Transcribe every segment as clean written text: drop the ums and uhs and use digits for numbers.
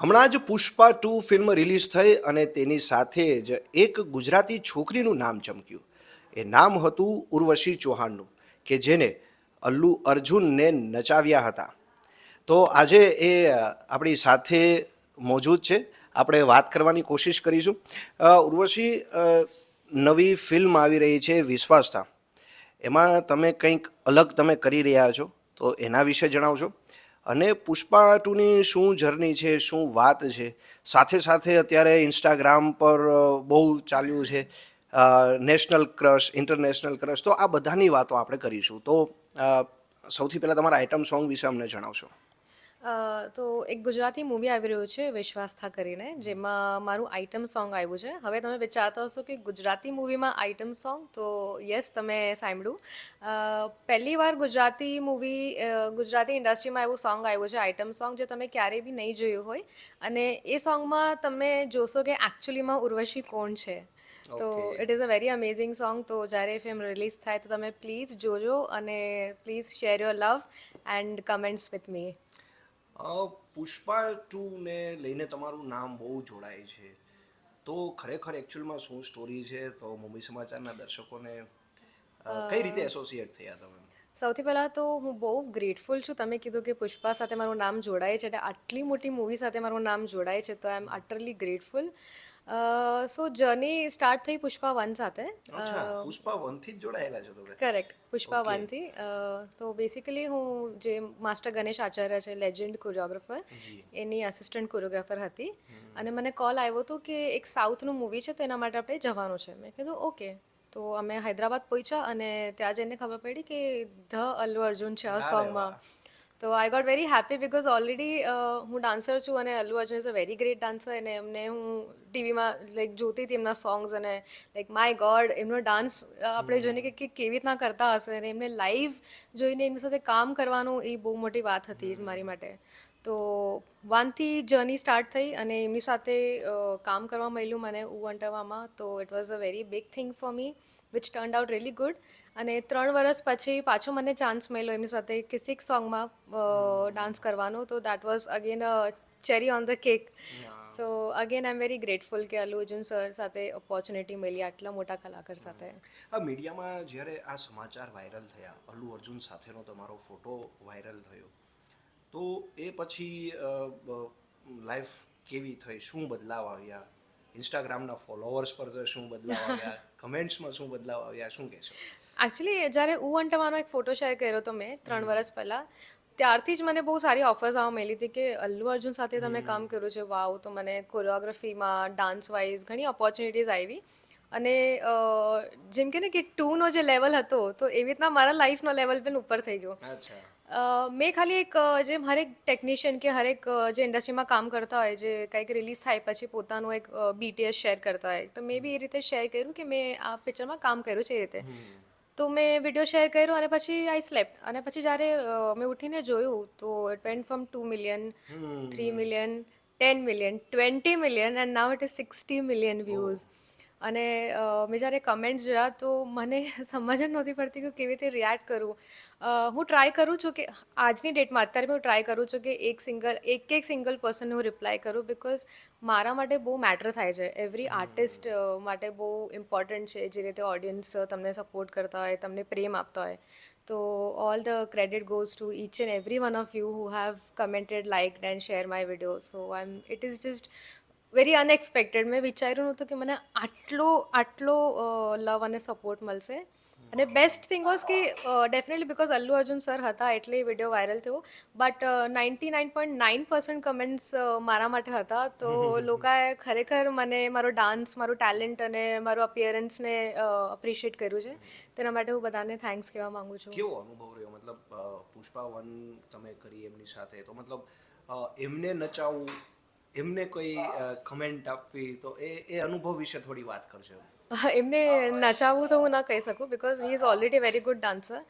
હમણાં જ Pushpa 2 film release થઈ અને તેની સાથે જ એક ગુજરાતી છોકરીનું નામ ચમક્યું. એ નામ હતું ઉર્વશી ચૌહાણનું, કે જેને અલ્લુ અર્જુનને નચાવ્યા હતા. તો આજે એ આપણી સાથે મોજૂદ છે. આપણે વાત કરવાની કોશિશ કરીશું. ઉર્વશી, નવી ફિલ્મ આવી રહી છે વિશ્વાસતા. એમાં તમે કંઈક અલગ તમે કરી રહ્યા છો, તો એના વિશે જણાવશો. અને પુષ્પા 2ની શું જર્ની છે, શું વાત છે. સાથે સાથે અત્યારે ઇન્સ્ટાગ્રામ પર બહુ ચાલ્યું છે નેશનલ ક્રશ, ઇન્ટરનેશનલ ક્રશ. તો આ બધાની વાતો આપણે કરીશું. તો સૌથી પહેલાં તમારા આઇટમ સોંગ વિશે અમને જણાવશો. તો એક ગુજરાતી મૂવી આવી રહ્યું છે વિશ્વાસથા કરીને, જેમાં મારું આઇટમ સોંગ આવ્યું છે. હવે તમે વિચારતા હશો કે ગુજરાતી મૂવીમાં આઇટમ સોંગ, તો યસ, તમે સાંભળ્યું. પહેલી વાર ગુજરાતી મૂવી, ગુજરાતી ઇન્ડસ્ટ્રીમાં એવું સોંગ આવ્યું છે આઇટમ સોંગ, જે તમે ક્યારેય બી નહીં જોયું હોય. અને એ સોંગમાં તમે જોશો કે એકચ્યુઅલીમાં ઉર્વશી કોણ છે. તો okay. It is a very amazing song. તો જ્યારે ફિલ્મ રિલીઝ થાય તો તમે પ્લીઝ જોજો અને please share your love and comments with me. Pushpa 2ને લઈને તમારું નામ બહુ જોડાય છે. તો ખરેખર એકચ્યુઅલમાં શું સ્ટોરી છે, તો મુંબઈ સમાચારના દર્શકોને કઈ રીતે એસોસિએટ થયા તમે? સૌથી પહેલાં તો હું બહુ ગ્રેટફુલ છું. તમે કીધું કે પુષ્પા સાથે મારું નામ જોડાય છે, એટલે આટલી મોટી મૂવી સાથે મારું નામ જોડાય છે, તો આઈ એમ અટરલી ગ્રેટફુલ. સો જર્ની સ્ટાર્ટ થઈ પુષ્પા 1 સાથે. અચ્છા, પુષ્પા 1થી જ જોડાયેલા છો તમે? Correct, Pushpa okay. વનથી. તો બેસિકલી હું જે માસ્ટર ગણેશ આચાર્ય છે, લેજેન્ડ કોરિયોગ્રાફર, જી. એની આસિસ્ટન્ટ કોરિયોગ્રાફર હતી. અને મને કોલ આવ્યો હતો કે એક સાઉથનું મૂવી છે, તો એના માટે આપણે જવાનું છે. મેં કીધું ઓકે. તો અમે હૈદરાબાદ પહોંચ્યા અને ત્યાં જઈને ખબર પડી કે ધ અલ્લુ અર્જુન છે આ અરે સોંગમાં. વાહ. તો I got very happy because already હું ડાન્સર છું અને Allu Arjun is a very great dancer. અને એમને હું ટીવીમાં લાઈક જોતી હતી એમના સોંગ્સ, અને લાઈક માય ગોડ, એમનો ડાન્સ આપણે જોઈને કે કેવી રીતના કરતા હશે, અને એમને લાઈવ જોઈને એમની સાથે કામ કરવાનું એ બહુ મોટી વાત હતી મારી માટે. તો 1થી જર્ની સ્ટાર્ટ થઈ અને એમની સાથે કામ કરવા મળ્યું મને ઉવંટવામાં. તો it was a very big thing for me which turned out really good. અને 3 વર્ષ પછી પાછો મને ચાન્સ મળ્યો એમની સાથે કિસિક સોંગમાં ડાન્સ કરવાનો. તો that was again a cherry on the cake. So again I am very grateful કે અલ્લુ અર્જુન સર સાથે ઓપોર્ચ્યુનિટી મળી આટલા મોટા કલાકાર સાથે. આ મીડિયામાં જ્યારે આ સમાચાર વાયરલ થયા, અલ્લુ અર્જુન સાથેનો તમારો ફોટો વાયરલ થયો, તો એ પછી લાઈફ કેવી થઈ, શું બદલાવ આવ્યા? ઇન્સ્ટાગ્રામના ફોલોવર્સ પર તો શું બદલાવ આવ્યા, કમેન્ટ્સમાં શું બદલાવ આવ્યા, શું કહેશો? એકચ્યુઅલી જ્યારે ઉવંટવાનો એક ફોટો શેર કર્યો હતો મેં 3 વર્ષ પહેલાં, ત્યારથી જ મને બહુ સારી ઓફર્સ આવવા મળી હતી કે અલ્લુ અર્જુન સાથે તમે કામ કર્યું છે, વાવ. તો મને કોરિયોગ્રાફીમાં, ડાન્સ વાઇઝ ઘણી ઓપોર્ચ્યુનિટીઝ આવી. અને જેમ કે ને કે 2નો જે લેવલ હતો, તો એવી રીતના મારા લાઈફનો લેવલ પણ ઉપર થઈ ગયો. અચ્છા. મેં ખાલી એક જેમ હરેક ટેકનિશિયન કે હરેક જે ઇન્ડસ્ટ્રીમાં કામ કરતા હોય, જે કંઈક રિલીઝ થાય પછી પોતાનું એક BTS શેર કરતા હોય, તો મેં બી એ રીતે શેર કર્યું કે મેં આ પિક્ચરમાં કામ કર્યું છે એ રીતે. તો મેં વિડીયો શેર કર્યો અને પછી આઈ સ્લેપ્ટ. અને પછી જ્યારે મેં ઉઠીને જોયું, તો it went from 2 million, 3 million, 10 million, 20 million, and now it is 60 million oh. Views. અને મેં જ્યારે કમેન્ટ્સ જોયા, તો મને સમજ જ નહોતી પડતી કે કેવી રીતે રિએક્ટ કરું. હું ટ્રાય કરું છું કે આજની ડેટમાં અત્યારે હું ટ્રાય કરું છું કે એક સિંગલ પર્સનને હું રિપ્લાય કરું, બિકોઝ મારા માટે બહુ મેટર થાય છે. એવરી આર્ટિસ્ટ માટે બહુ ઇમ્પોર્ટન્ટ છે, જે રીતે ઓડિયન્સ તમને સપોર્ટ કરતા હોય, તમને પ્રેમ આપતા હોય. તો all the credit goes to each and every one of you who have commented, liked and share my video. So it is just very unexpected. મેં વિચાર્યું નહોતું કે મને આટલો લવ અને સપોર્ટ મળશે. અને બેસ્ટ થિંગ વોઝ કે definitely because Allu Arjun sir હતા એટલે એ વિડીયો વાયરલ થયો. બટ 99.9% કમેન્ટ્સ મારા માટે હતા. તો લોકોએ ખરેખર મને મારો ડાન્સ, મારું ટેલેન્ટ અને મારું અપિયરન્સને અપ્રિશિએટ કર્યું છે. તેના માટે હું બધાને થેન્ક્સ કહેવા માગું છું. કેવો અનુભવ રહ્યો? મતલબ પુષ્પા 1 તમે કરી એમની સાથે, તો મતલબ એમને નચાવવું, એમને કોઈ કમેન્ટ આપવી, તો એ અનુભવ વિશે થોડી વાત કરજો. એમને નચાવવું તો હું ના કહી શકું, because he is already very good dancer.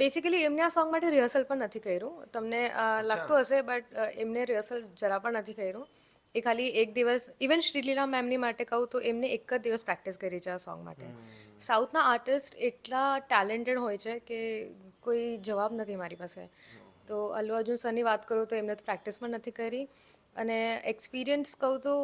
Basically એમને આ સોંગ માટે રિહર્સલ પણ નથી કર્યું. તમને અચ્છા. લાગતું હશે, બટ એમને રિહર્સલ જરા પણ નથી કર્યું. એ ખાલી એક દિવસ, ઇવન શ્રીલીલા મેમની માટે કહું તો એમને એક જ દિવસ પ્રેક્ટિસ કરી છે આ સોંગ માટે. સાઉથના આર્ટિસ્ટ એટલા ટેલેન્ટેડ હોય છે કે કોઈ જવાબ નથી મારી પાસે. તો અલ્લુ અર્જુન સરની વાત કરું તો એમને તો પ્રેક્ટિસ પણ નથી કરી. અને એક્સપિરિયન્સ કહું તો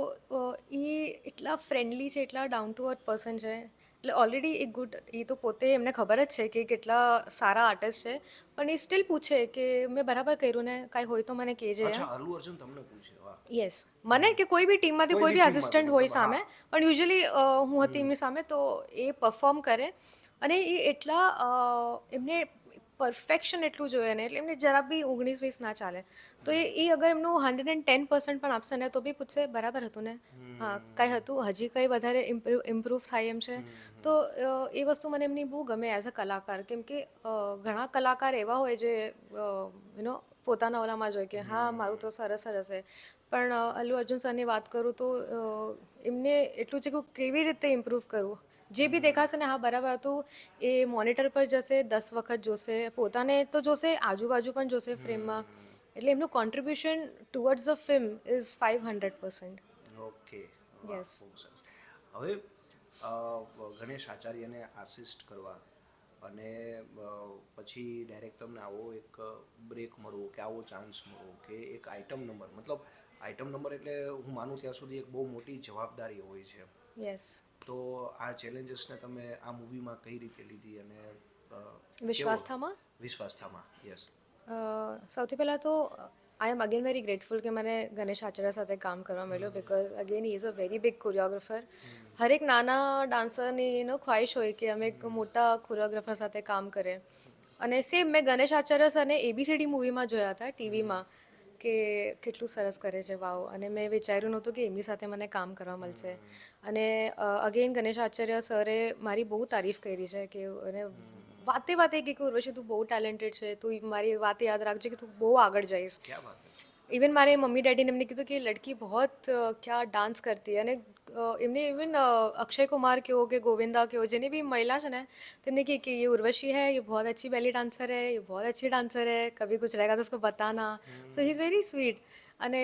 એ એટલા ફ્રેન્ડલી છે, એટલા ડાઉન ટુ અર્થ પર્સન છે. એટલે ઓલરેડી એક ગુડ, એ તો પોતે એમને ખબર જ છે કે કેટલા સારા આર્ટિસ્ટ છે, પણ એ સ્ટીલ પૂછે કે મેં બરાબર કર્યું ને, કાંઈ હોય તો મને કહેજે. અચ્છા, અલ્લુ અર્જુન તમને પૂછે, વાહ. યસ, મને કે કોઈ બી ટીમમાંથી કોઈ બી ટીમમાંથી આસિસ્ટન્ટ હોય મતલબ, સામે, હા. પણ યુઝ્યુઅલી હું હતી એમની સામે, તો એ પરફોર્મ કરે. અને એ એટલા એમને પરફેક્શન એટલું જોઈએ ને, એટલે એમને જરા બી 19-20 ના ચાલે. તો એ અગર એમનું 110% પણ આપશે ને, તો બી પૂછશે બરાબર હતું ને, હા કાંઈ હતું, હજી કંઈ વધારે ઇમ્પ્રૂવ થાય એમ છે. તો એ વસ્તુ મને એમની બહુ ગમે એઝ અ કલાકાર, કેમ કે ઘણા કલાકાર એવા હોય જે પોતાના ઓલામાં જોઈએ કે હા મારું તો સરસ જ હશે, પણ અલ્લુ અર્જુન સરની વાત કરું તો એમને એટલું છે કે કેવી રીતે ઇમ્પ્રૂવ કરવું. જે બી દેખાશે ને હા બરાબર હતું, એ મોનિટર પર જશે, 10 વખત જોશે, પોતાને તો જોશે, આજુબાજુ પણ જોશે ફ્રેમમાં. એટલે એમનું contribution towards the film is 500%. Okay, વાહ, યસ. ખૂબ સરસ. હવે ગણેશ આચાર્યને આસિસ્ટ કરવા અને પછી ડાયરેક્ટ તમને આવો એક બ્રેક મળવો કે આવો ચાન્સ મળવો કે એક આઇટમ નંબર, મતલબ આઇટમ નંબર એટલે હું માનું ત્યાં સુધી એક બહુ મોટી જવાબદારી હોય છે. યસ. તો આ ચેલેન્જીસને તમે આ મૂવીમાં કઈ રીતે લીધી અને કેવો વિશ્વાસ્થામાં વિશ્વાસથામાં? યસ. સૌથી પહેલાં તો આઈ એમ અગેન વેરી ગ્રેટફુલ કે મને ગણેશ આચાર્ય સાથે કામ કરવા મળ્યું, because again he is a very big choreographer. હરેક નાના ડાન્સરની ખ્વાહિશ હોય કે અમે એક મોટા કોરિયોગ્રાફર સાથે કામ કરીએ. અને સેમ મેં ગણેશ આચાર્ય સરને ABCD મૂવીમાં જોયા હતા ટીવીમાં, કે કેટલું સરસ કરે છે, વાવ. અને મેં વિચાર્યું નહોતું કે એમની સાથે મને કામ કરવા મળશે. અને અગેન ગણેશ આચાર્ય સરે મારી બહુ તારીફ કરી છે કે અને વાતે વાતે કે ઉર્વશી તું બહુ ટેલેન્ટેડ છે, તું મારી વાત યાદ રાખજે કે તું બહુ આગળ જઈશ. ક્યાં વાત છે. ઇવન મારે મમ્મી ડેડીને એમને કીધું કે લડકી બહોત ક્યાં ડાન્સ કરતી. અને એમને ઇવન અક્ષય કુમાર કહો કે ગોવિંદા કહો, જેની બી મહિલા છે ને, તેમને કહે કે ये उर्वशी है, ये बहुत अच्छी बेली डांसर है, ये बहुत अच्छी डांसर है, कभी कुछ रहेगा तो उसको बताना. સો હી ઇઝ વેરી સ્વીટ. અને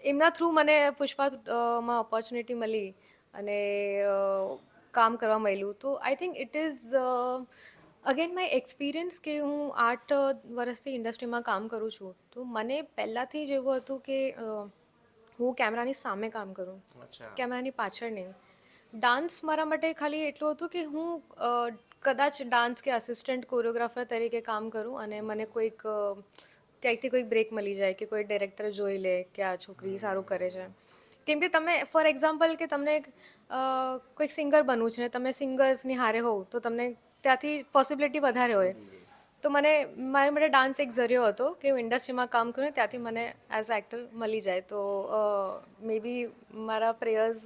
એમના થ્રુ મને પુષ્પા માં ઓપોર્ચ્યુનિટી મળી અને કામ કરવા મળ્યું. તો I think it is again my experience કે હું 8 વર્ષથી ઇન્ડસ્ટ્રીમાં કામ કરું છું, તો મને પહેલાંથી જ એવું હતું કે હું કેમેરાની સામે કામ કરું, અચ્છા. કેમેરાની પાછળ નહીં. ડાન્સ મારા માટે ખાલી એટલું હતું કે હું કદાચ ડાન્સ કે આસિસ્ટન્ટ કોરિયોગ્રાફર તરીકે કામ કરું અને મને કોઈક ક્યાંકથી કોઈક બ્રેક મળી જાય કે કોઈ ડાયરેક્ટર જોઈ લે કે આ છોકરી સારું કરે છે. કેમ કે તમે ફોર એક્ઝામ્પલ કે તમને કોઈક સિંગર બનવું છે ને તમે સિંગર્સની હારે હોવ તો તમને ત્યાંથી પોસિબિલિટી વધારે હોય. તો મારા માટે ડાન્સ એક ઝરિયો હતો કે હું ઇન્ડસ્ટ્રીમાં કામ કરું, ત્યાંથી મને એઝ અ એક્ટર મળી જાય. તો મે બી મારા પ્રેયર્સ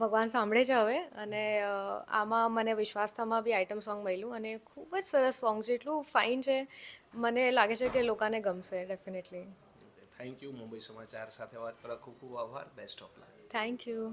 ભગવાન સાંભળે છે હવે. અને આમાં મને વિશ્વાસથામાં બી આઇટમ સોંગ મળ્યું અને ખૂબ જ સરસ સોંગ છે, એટલું ફાઇન છે. મને લાગે છે કે લોકોને ગમશે ડેફિનેટલી. Thank you. મુંબઈ સમાચાર સાથે વાત કરવા ખૂબ ખૂબ આભાર. Best of luck. Thank you.